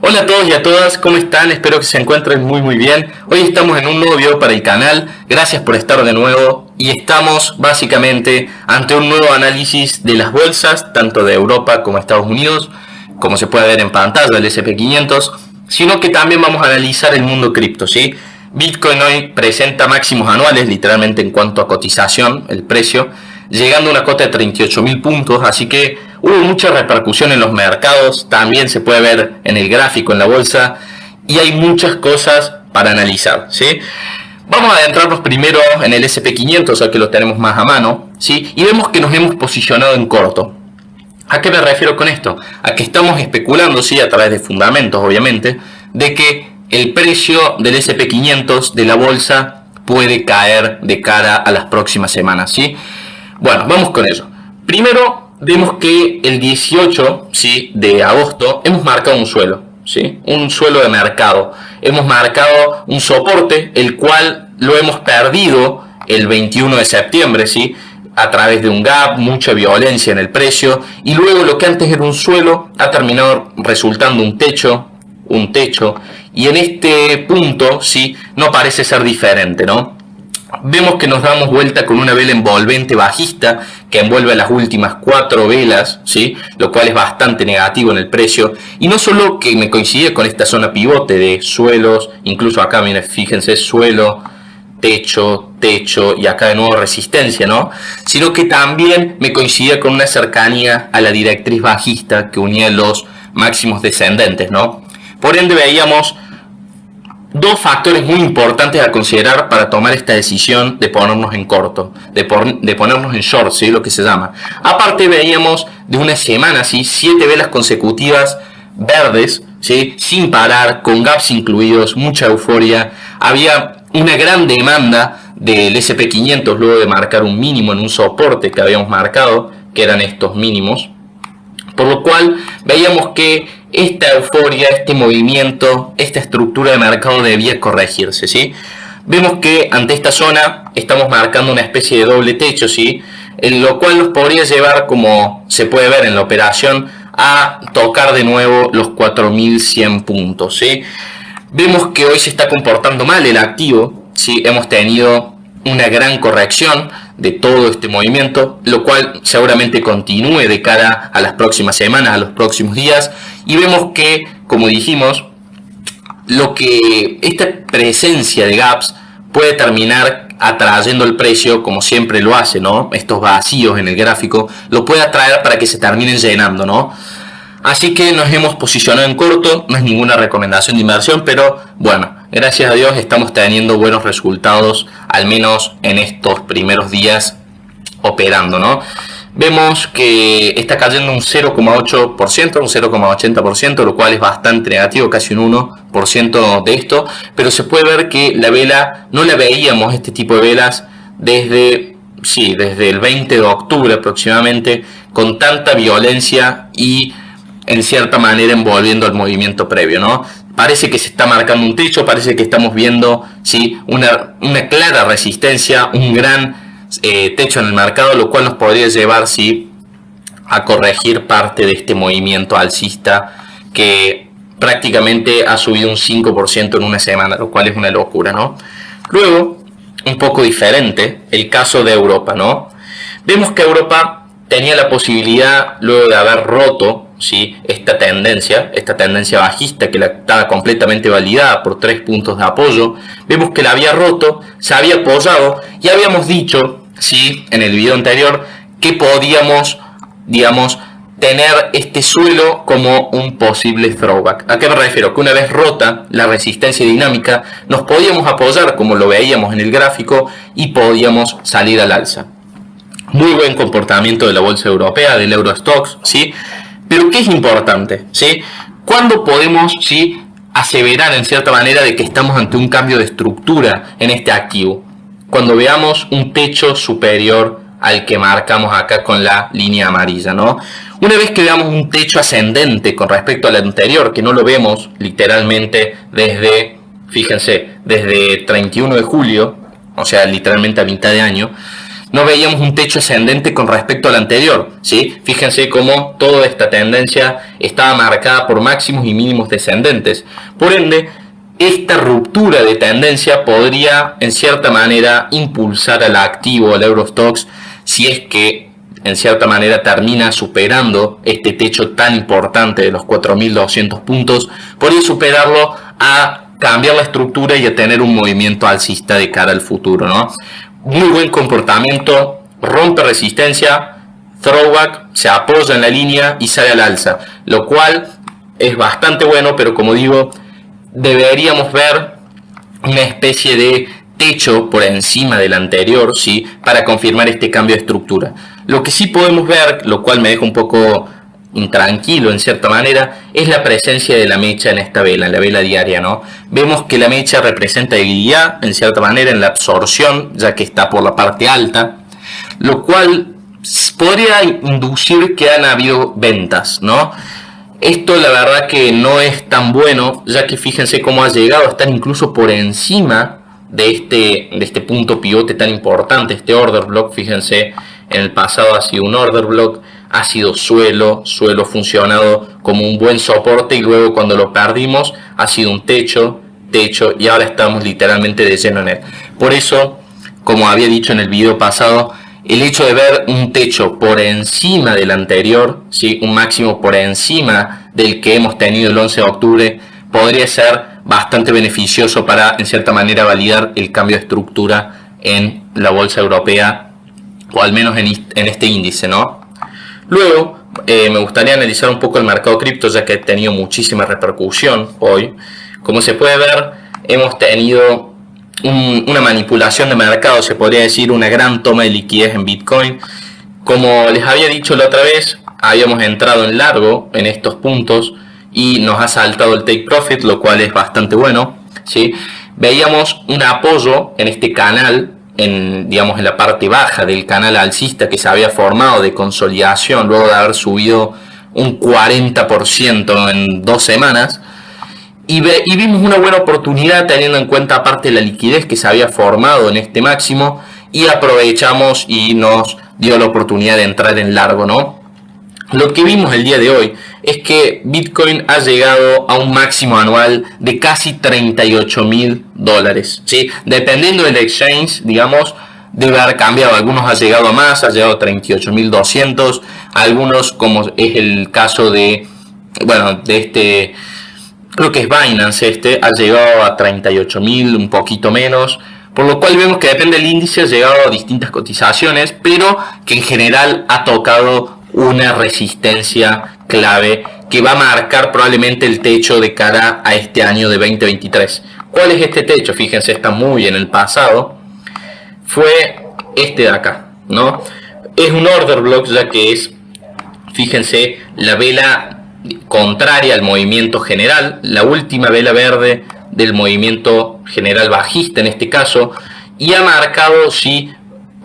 Hola a todos y a todas, ¿cómo están? Espero que se encuentren muy bien. Hoy estamos en un nuevo video para el canal, gracias por estar de nuevo y estamos básicamente ante un nuevo análisis de las bolsas, tanto de Europa como Estados Unidos, como se puede ver en pantalla el S&P 500, sino que también vamos a analizar el mundo cripto, ¿sí? Bitcoin hoy presenta máximos anuales, literalmente en cuanto a cotización, el precio, llegando a una cota de 38.000 puntos, así que hubo mucha repercusión en los mercados, también se puede ver en el gráfico, en la bolsa, y hay muchas cosas para analizar, ¿sí? Vamos a adentrarnos primero en el S&P 500, ya que lo tenemos más a mano, ¿sí? Y vemos que nos hemos posicionado en corto. ¿A qué me refiero con esto? A que estamos especulando, sí, a través de fundamentos, obviamente, de que el precio del S&P 500 de la bolsa puede caer de cara a las próximas semanas, ¿sí? Bueno, vamos con eso. Primero, vemos que el 18, ¿sí?, de agosto hemos marcado un suelo, ¿sí? Un suelo de mercado. Hemos marcado un soporte, el cual lo hemos perdido el 21 de septiembre, ¿sí?, a través de un gap, mucha violencia en el precio, y luego lo que antes era un suelo ha terminado resultando un techo, y en este punto, ¿sí?, no parece ser diferente, ¿no? Vemos que nos damos vuelta con una vela envolvente bajista que envuelve las últimas 4 velas, ¿sí?, lo cual es bastante negativo en el precio. Y no solo que me coincide con esta zona pivote de suelos, incluso acá, miren, fíjense, suelo, techo y acá de nuevo resistencia, ¿no? Sino que también me coincide con una cercanía a la directriz bajista que unía los máximos descendentes, ¿no? Por ende veíamos dos factores muy importantes a considerar para tomar esta decisión de ponernos en corto, de ponernos en short, ¿sí?, lo que se llama. Aparte veíamos de una semana, ¿sí?, 7 velas consecutivas verdes, ¿sí?, sin parar, con gaps incluidos, mucha euforia. Había una gran demanda del S&P 500 luego de marcar un mínimo en un soporte que habíamos marcado, que eran estos mínimos. Por lo cual veíamos que esta euforia, este movimiento, esta estructura de mercado debía corregirse, ¿sí? Vemos que ante esta zona estamos marcando una especie de doble techo, ¿sí?, en lo cual nos podría llevar, como se puede ver en la operación, a tocar de nuevo los 4.100 puntos, ¿sí? Vemos que hoy se está comportando mal el activo, ¿sí? Hemos tenido una gran corrección de todo este movimiento, lo cual seguramente continúe de cara a las próximas semanas, a los próximos días, y vemos que, como dijimos, esta presencia de gaps puede terminar atrayendo el precio, como siempre lo hace, ¿no? Estos vacíos en el gráfico lo puede atraer para que se terminen llenando, ¿no? Así que nos hemos posicionado en corto, no es ninguna recomendación de inversión, pero bueno, gracias a Dios estamos teniendo buenos resultados, al menos en estos primeros días operando, ¿no? Vemos que está cayendo un 0,8%, un 0,80%, lo cual es bastante negativo, casi un 1% de esto, pero se puede ver que la vela, no la veíamos, este tipo de velas, desde el 20 de octubre aproximadamente, con tanta violencia y en cierta manera envolviendo el movimiento previo, ¿no? Parece que se está marcando un techo, parece que estamos viendo, ¿sí?, una clara resistencia, un gran techo en el mercado, lo cual nos podría llevar, ¿sí?, a corregir parte de este movimiento alcista que prácticamente ha subido un 5% en una semana, lo cual es una locura, ¿no? Luego, un poco diferente, el caso de Europa, ¿no? Vemos que Europa tenía la posibilidad, luego de haber roto, ¿sí?, esta tendencia bajista que estaba completamente validada por 3 puntos de apoyo, vemos que la había roto, se había apoyado y habíamos dicho, ¿sí?, en el video anterior que podíamos, digamos, tener este suelo como un posible throwback. ¿A qué me refiero? Que una vez rota la resistencia dinámica nos podíamos apoyar, como lo veíamos en el gráfico, y podíamos salir al alza. Muy buen comportamiento de la bolsa europea, del Eurostoxx, ¿sí? Pero ¿qué es importante? ¿Sí? ¿Cuándo podemos, sí, aseverar en cierta manera de que estamos ante un cambio de estructura en este activo? Cuando veamos un techo superior al que marcamos acá con la línea amarilla, ¿no? Una vez que veamos un techo ascendente con respecto al anterior, que no lo vemos literalmente desde, fíjense, desde 31 de julio, o sea, literalmente a mitad de año, no veíamos un techo ascendente con respecto al anterior, ¿sí? Fíjense cómo toda esta tendencia estaba marcada por máximos y mínimos descendentes. Por ende, esta ruptura de tendencia podría, en cierta manera, impulsar al activo, al Eurostoxx, si es que, en cierta manera, termina superando este techo tan importante de los 4.200 puntos, podría superarlo a cambiar la estructura y a tener un movimiento alcista de cara al futuro, ¿no? Muy buen comportamiento, rompe resistencia, throwback, se apoya en la línea y sale al alza, lo cual es bastante bueno, pero como digo, deberíamos ver una especie de techo por encima del anterior, ¿sí? Para confirmar este cambio de estructura. Lo que sí podemos ver, lo cual me deja un poco intranquilo en cierta manera, es la presencia de la mecha en esta vela, en la vela diaria, ¿no? Vemos que la mecha representa debilidad en cierta manera en la absorción, ya que está por la parte alta, lo cual podría inducir que han habido ventas, ¿no? Esto la verdad que no es tan bueno, ya que fíjense cómo ha llegado a estar incluso por encima de este punto pivote tan importante, este order block. Fíjense, en el pasado ha sido un order block, ha sido suelo funcionado como un buen soporte, y luego cuando lo perdimos ha sido un techo, y ahora estamos literalmente de lleno en él. Por eso, como había dicho en el video pasado, el hecho de ver un techo por encima del anterior, ¿sí? Un máximo por encima del que hemos tenido el 11 de octubre, podría ser bastante beneficioso para, en cierta manera, validar el cambio de estructura en la bolsa europea, o al menos en este índice, ¿no? Luego, me gustaría analizar un poco el mercado cripto, ya que ha tenido muchísima repercusión hoy. Como se puede ver, hemos tenido una manipulación de mercado, se podría decir, una gran toma de liquidez en Bitcoin. Como les había dicho la otra vez, habíamos entrado en largo en estos puntos y nos ha saltado el take profit, lo cual es bastante bueno, ¿sí? Veíamos un apoyo en este canal, digamos en la parte baja del canal alcista que se había formado de consolidación luego de haber subido un 40% en 2 semanas. Y vimos una buena oportunidad teniendo en cuenta aparte la liquidez que se había formado en este máximo, y aprovechamos y nos dio la oportunidad de entrar en largo, ¿no? Lo que vimos el día de hoy es que Bitcoin ha llegado a un máximo anual de casi $38.000, ¿sí? Dependiendo del exchange, digamos, debe haber cambiado. Algunos ha llegado a más, ha llegado a 38.200, algunos, como es el caso de, bueno, de este, creo que es Binance, ha llegado a 38.000, un poquito menos, por lo cual vemos que depende del índice, ha llegado a distintas cotizaciones, pero que en general ha tocado una resistencia clave que va a marcar probablemente el techo de cara a este año de 2023. ¿Cuál es este techo? Fíjense, está muy en el pasado. Fue este de acá, ¿no? Es un order block, ya que es, fíjense, la vela contraria al movimiento general, la última vela verde del movimiento general bajista en este caso, y ha marcado, sí,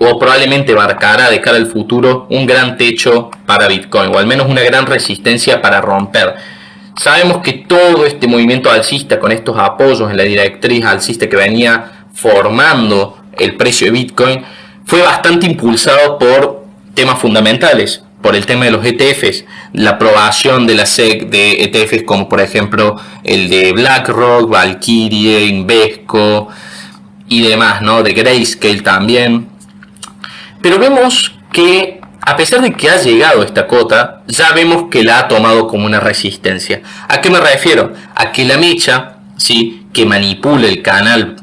o probablemente marcará de cara al futuro, un gran techo para Bitcoin, o al menos una gran resistencia para romper. Sabemos que todo este movimiento alcista, con estos apoyos en la directriz alcista que venía formando el precio de Bitcoin, fue bastante impulsado por temas fundamentales, por el tema de los ETFs, la aprobación de la SEC de ETFs como por ejemplo el de BlackRock, Valkyrie, Invesco y demás, ¿no? De Grayscale también. Pero vemos que, a pesar de que ha llegado esta cota, ya vemos que la ha tomado como una resistencia. ¿A qué me refiero? A que la mecha, ¿sí?, que manipula el canal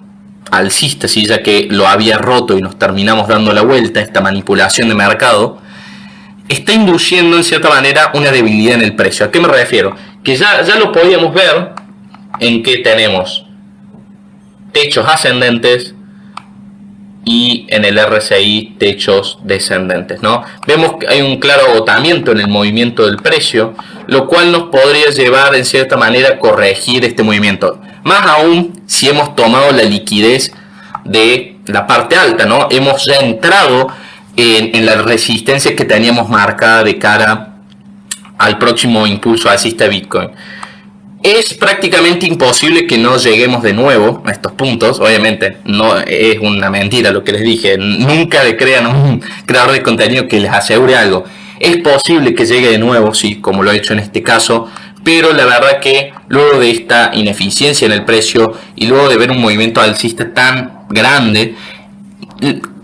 alcista, ¿sí?, ya que lo había roto y nos terminamos dando la vuelta, esta manipulación de mercado, está induciendo en cierta manera una debilidad en el precio. ¿A qué me refiero? Que ya lo podíamos ver en que tenemos techos ascendentes y en el RSI techos descendentes, ¿no? Vemos que hay un claro agotamiento en el movimiento del precio, lo cual nos podría llevar en cierta manera a corregir este movimiento. Más aún si hemos tomado la liquidez de la parte alta, ¿no? Hemos ya entrado en la resistencia que teníamos marcada de cara al próximo impulso alcista de Bitcoin. Es prácticamente imposible que no lleguemos de nuevo a estos puntos. Obviamente no es una mentira lo que les dije. Nunca le crean a un creador de contenido que les asegure algo. Es posible que llegue de nuevo, sí, como lo he hecho en este caso. Pero la verdad que luego de esta ineficiencia en el precio y luego de ver un movimiento alcista tan grande,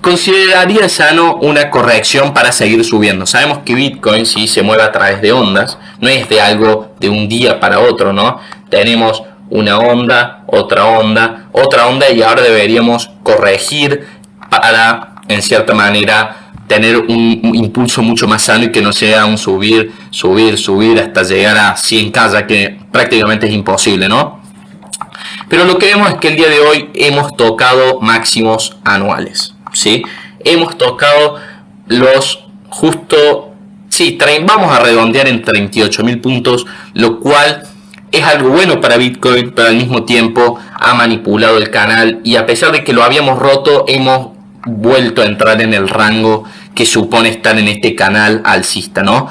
consideraría sano una corrección para seguir subiendo. Sabemos que Bitcoin sí se mueve a través de ondas, no es de algo de un día para otro, ¿no? Tenemos una onda, otra onda, otra onda y ahora deberíamos corregir para, en cierta manera, tener un impulso mucho más sano y que no sea un subir, subir, subir hasta llegar a 100K, ya que prácticamente es imposible, ¿no? Pero lo que vemos es que el día de hoy hemos tocado máximos anuales. ¿Sí? Hemos tocado los justo, sí, vamos a redondear en 38.000 puntos, lo cual es algo bueno para Bitcoin, pero al mismo tiempo ha manipulado el canal y a pesar de que lo habíamos roto, hemos vuelto a entrar en el rango que supone estar en este canal alcista, ¿no?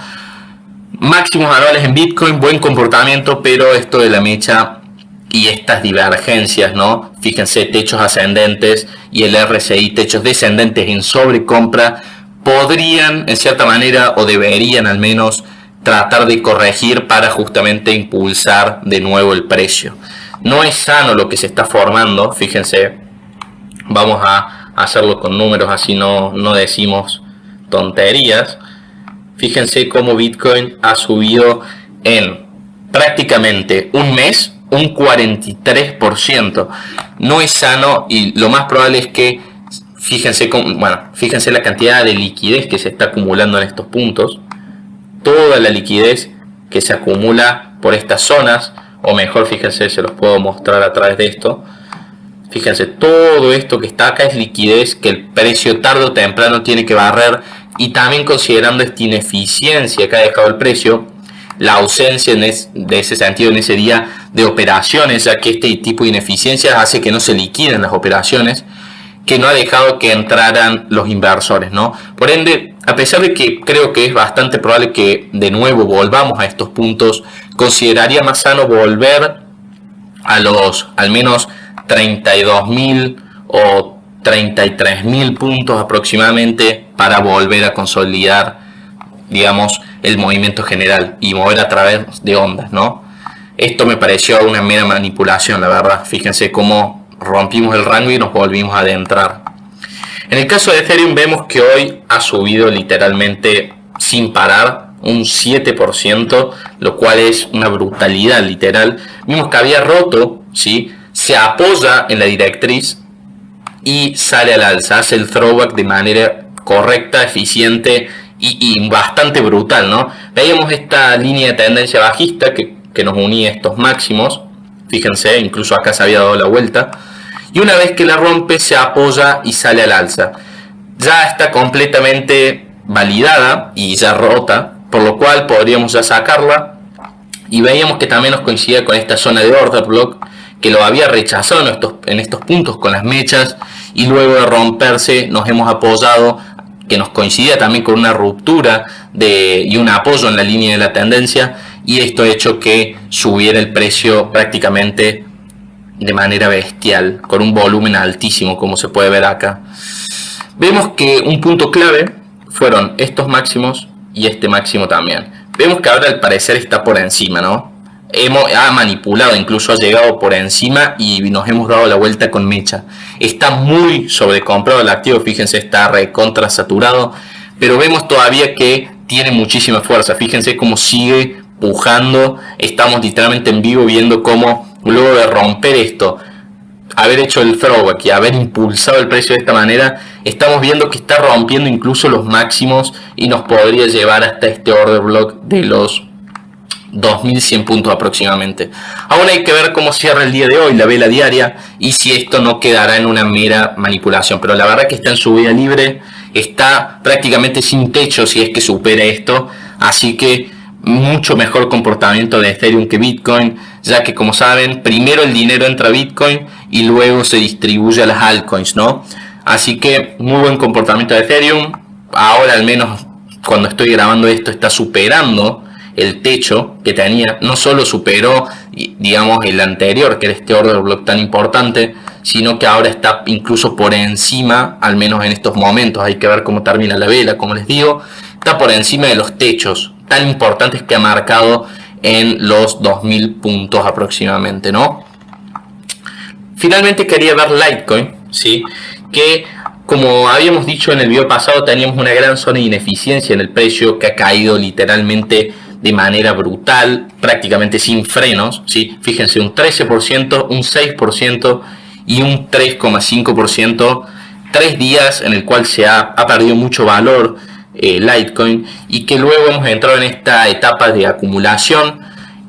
Máximos anuales en Bitcoin, buen comportamiento, pero esto de la mecha y estas divergencias, ¿no? Fíjense, techos ascendentes y el RSI, techos descendentes en sobrecompra, podrían en cierta manera o deberían al menos tratar de corregir para justamente impulsar de nuevo el precio. No es sano lo que se está formando, fíjense, vamos a hacerlo con números así no decimos tonterías. Fíjense cómo Bitcoin ha subido en prácticamente un mes un 43%. No es sano y lo más probable es que fíjense la cantidad de liquidez que se está acumulando en estos puntos, toda la liquidez que se acumula por estas zonas, o mejor, fíjense, se los puedo mostrar a través de esto. Fíjense, todo esto que está acá es liquidez que el precio tarde o temprano tiene que barrer, y también considerando esta ineficiencia que ha dejado el precio, la ausencia de ese sentido en ese día de operaciones, ya que este tipo de ineficiencias hace que no se liquiden las operaciones, que no ha dejado que entraran los inversores, ¿no? Por ende, a pesar de que creo que es bastante probable que de nuevo volvamos a estos puntos, consideraría más sano volver a los al menos 32.000 o 33.000 puntos aproximadamente para volver a consolidar, digamos, el movimiento general y mover a través de ondas, ¿no? Esto me pareció una mera manipulación, la verdad. Fíjense cómo rompimos el rango y nos volvimos a adentrar. En el caso de Ethereum vemos que hoy ha subido literalmente sin parar un 7%, lo cual es una brutalidad literal. Vimos que había roto, ¿sí? Se apoya en la directriz y sale al alza, hace el throwback de manera correcta, eficiente y bastante brutal, ¿no? Veíamos esta línea de tendencia bajista que nos unía a estos máximos. Fíjense, incluso acá se había dado la vuelta. Y una vez que la rompe, se apoya y sale al alza. Ya está completamente validada y ya rota, por lo cual podríamos ya sacarla. Y veíamos que también nos coincidía con esta zona de order block, que lo había rechazado en estos puntos con las mechas, y luego de romperse nos hemos apoyado, que nos coincidía también con una ruptura y un apoyo en la línea de la tendencia, y esto ha hecho que subiera el precio prácticamente de manera bestial, con un volumen altísimo, como se puede ver acá. Vemos que un punto clave fueron estos máximos y este máximo también. Vemos que ahora al parecer está por encima, ¿no? Ha manipulado, incluso ha llegado por encima y nos hemos dado la vuelta con mecha. Está muy sobrecomprado el activo, fíjense, está recontra saturado, pero vemos todavía que tiene muchísima fuerza. Fíjense cómo sigue pujando. Estamos literalmente en vivo viendo cómo luego de romper esto, haber hecho el throwback y haber impulsado el precio de esta manera, estamos viendo que está rompiendo incluso los máximos y nos podría llevar hasta este order block de los 2.100 puntos aproximadamente. Aún hay que ver cómo cierra el día de hoy la vela diaria y si esto no quedará en una mera manipulación, pero la verdad que está en subida libre, está prácticamente sin techo si es que supera esto, así que mucho mejor comportamiento de Ethereum que Bitcoin, ya que como saben, primero el dinero entra a Bitcoin y luego se distribuye a las altcoins, ¿no? Así que muy buen comportamiento de Ethereum. Ahora al menos cuando estoy grabando esto está superando el techo que tenía. No solo superó, digamos, el anterior, que era este order block tan importante, sino que ahora está incluso por encima, al menos en estos momentos. Hay que ver cómo termina la vela, como les digo. Está por encima de los techos tan importantes que ha marcado en los 2000 puntos aproximadamente, ¿no? Finalmente quería ver Litecoin, ¿sí? Que como habíamos dicho en el video pasado, teníamos una gran zona de ineficiencia en el precio que ha caído literalmente de manera brutal, prácticamente sin frenos, ¿sí? Fíjense, un 13%, un 6% y un 3,5%, 3 días en el cual se ha perdido mucho valor Litecoin, y que luego hemos entrado en esta etapa de acumulación.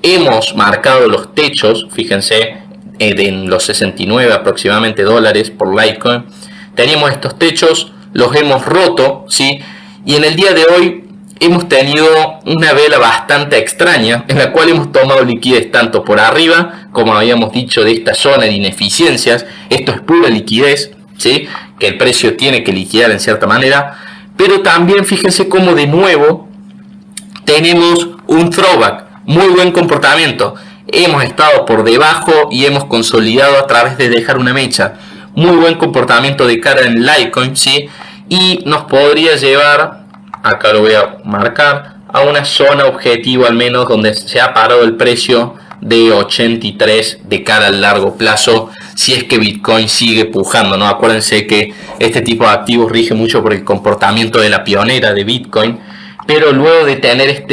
Hemos marcado los techos, fíjense, en los 69 aproximadamente dólares por Litecoin. Teníamos estos techos, los hemos roto, ¿sí? Y en el día de hoy hemos tenido una vela bastante extraña, en la cual hemos tomado liquidez tanto por arriba, como habíamos dicho, de esta zona de ineficiencias. Esto es pura liquidez, ¿sí? Que el precio tiene que liquidar en cierta manera. Pero también fíjense cómo de nuevo tenemos un throwback, muy buen comportamiento. Hemos estado por debajo y hemos consolidado a través de dejar una mecha. Muy buen comportamiento de cara en Litecoin, ¿sí? Y nos podría llevar, acá lo voy a marcar, a una zona objetivo al menos donde se ha parado el precio de 83 de cara al largo plazo, si es que Bitcoin sigue pujando, ¿no? Acuérdense que este tipo de activos rige mucho por el comportamiento de la pionera de Bitcoin, pero luego de tener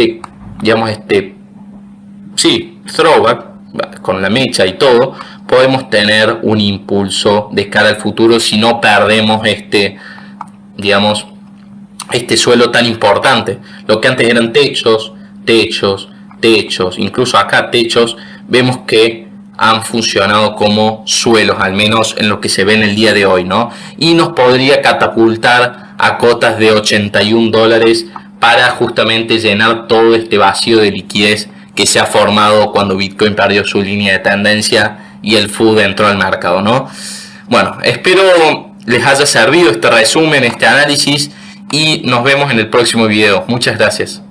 digamos, throwback con la mecha y todo, podemos tener un impulso de cara al futuro si no perdemos digamos, este suelo tan importante. Lo que antes eran techos, incluso acá techos, vemos que han funcionado como suelos, al menos en lo que se ve en el día de hoy, ¿no? Y nos podría catapultar a cotas de 81 dólares para justamente llenar todo este vacío de liquidez que se ha formado cuando Bitcoin perdió su línea de tendencia y el FUD entró al mercado, ¿no? Bueno, espero les haya servido este resumen, este análisis, y nos vemos en el próximo video. Muchas gracias.